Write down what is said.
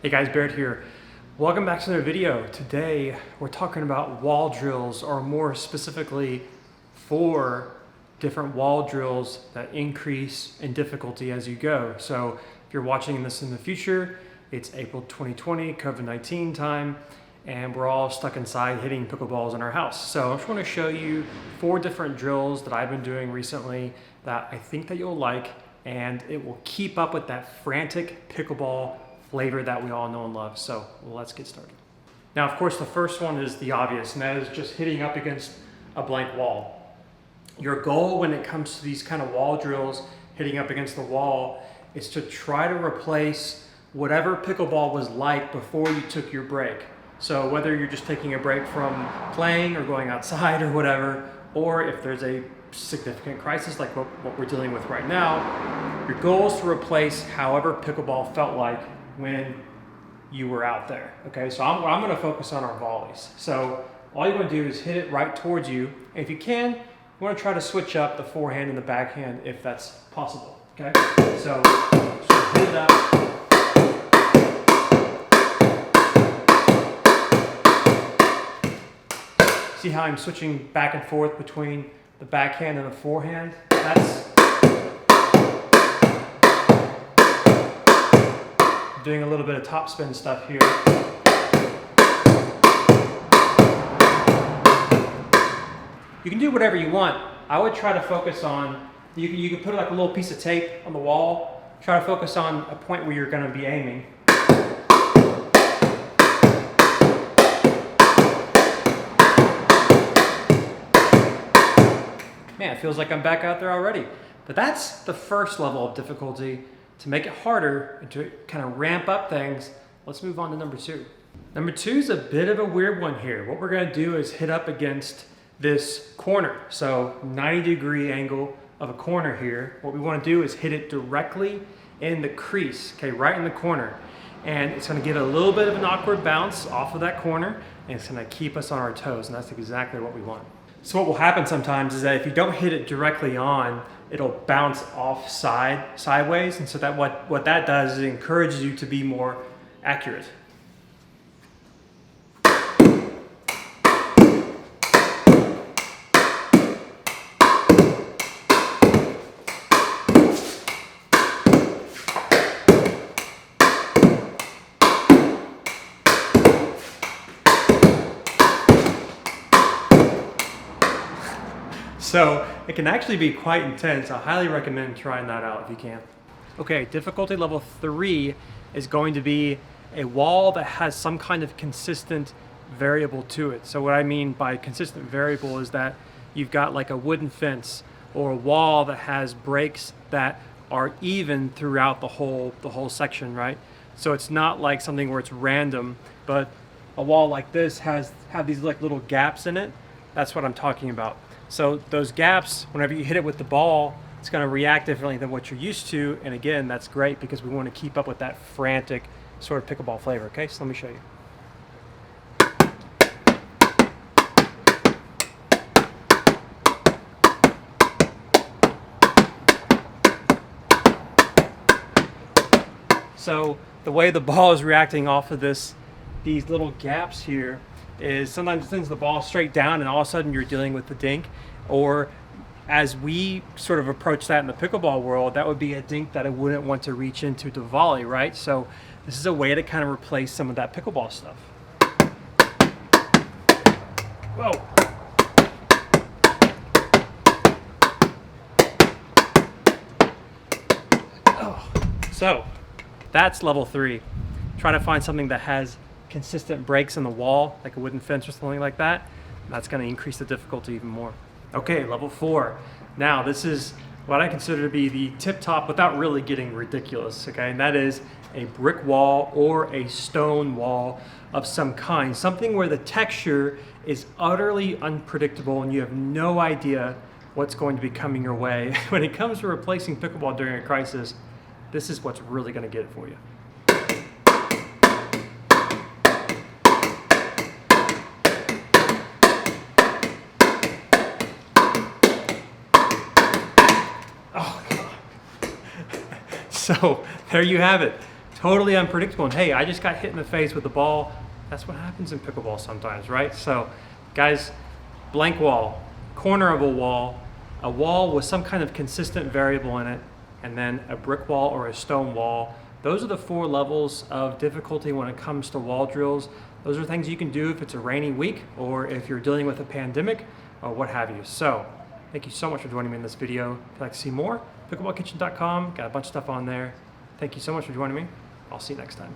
Hey guys, Barrett here. Welcome back to another video. Today we're talking about wall drills, or more specifically 4 different wall drills that increase in difficulty as you go. So if you're watching this in the future, it's April 2020, COVID-19 time, and we're all stuck inside hitting pickleballs in our house. So I just want to show you 4 different drills that I've been doing recently that I think that you'll like, and it will keep up with that frantic pickleball flavor that we all know and love. So let's get started. Now, of course, the first one is the obvious, and that is just hitting up against a blank wall. Your goal when it comes to these kind of wall drills, hitting up against the wall, is to try to replace whatever pickleball was like before you took your break. So whether you're just taking a break from playing or going outside or whatever, or if there's a significant crisis like what we're dealing with right now, your goal is to replace however pickleball felt like when you were out there. Okay, so I'm going to focus on our volleys. So all you want to do is hit it right towards you. And if you can, you want to try to switch up the forehand and the backhand if that's possible. Okay, so just hit it up. See how I'm switching back and forth between the backhand and the forehand? That's doing a little bit of topspin stuff here. You can do whatever you want. I would try to focus on, you can put like a little piece of tape on the wall, try to focus on a point where you're going to be aiming. Man, it feels like I'm back out there already. But that's the first level of difficulty. To make it harder and to kind of ramp up things, let's move on to number 2. Number 2 is a bit of a weird one here. What we're going to do is hit up against this corner. So 90-degree angle of a corner here. What we want to do is hit it directly in the crease, okay, right in the corner. And it's going to give it a little bit of an awkward bounce off of that corner, and it's going to keep us on our toes, and that's exactly what we want. So what will happen sometimes is that if you don't hit it directly on, it'll bounce off sideways, and so that what that does is it encourages you to be more accurate. So it can actually be quite intense. I highly recommend trying that out if you can. Okay, difficulty level 3 is going to be a wall that has some kind of consistent variable to it. So what I mean by consistent variable is that you've got like a wooden fence or a wall that has breaks that are even throughout the whole section, right? So it's not like something where it's random, but a wall like this have these like little gaps in it. That's what I'm talking about. So those gaps, whenever you hit it with the ball, it's going to react differently than what you're used to. And again, that's great because we want to keep up with that frantic sort of pickleball flavor. Okay, so let me show you. So the way the ball is reacting off of these little gaps here is sometimes it sends the ball straight down and all of a sudden you're dealing with the dink, or as we sort of approach that in the pickleball world, that would be a dink that I wouldn't want to reach into to volley, right? So this is a way to kind of replace some of that pickleball stuff. Whoa. Oh. So that's level 3. Try to find something that has consistent breaks in the wall, like a wooden fence or something like that. That's going to increase the difficulty even more. Okay, level 4. Now this is what I consider to be the tip top without really getting ridiculous, okay? And that is a brick wall or a stone wall of some kind. Something where the texture is utterly unpredictable and you have no idea what's going to be coming your way. When it comes to replacing pickleball during a crisis, this is what's really going to get it for you. So there you have it. totally unpredictable. And hey, I just got hit in the face with the ball. That's what happens in pickleball sometimes, right? So guys, blank wall, corner of a wall with some kind of consistent variable in it, and then a brick wall or a stone wall. Those are the 4 levels of difficulty when it comes to wall drills. Those are things you can do if it's a rainy week or if you're dealing with a pandemic or what have you. So thank you so much for joining me in this video. If you'd like to see more, pickleballkitchen.com, got a bunch of stuff on there. Thank you so much for joining me. I'll see you next time.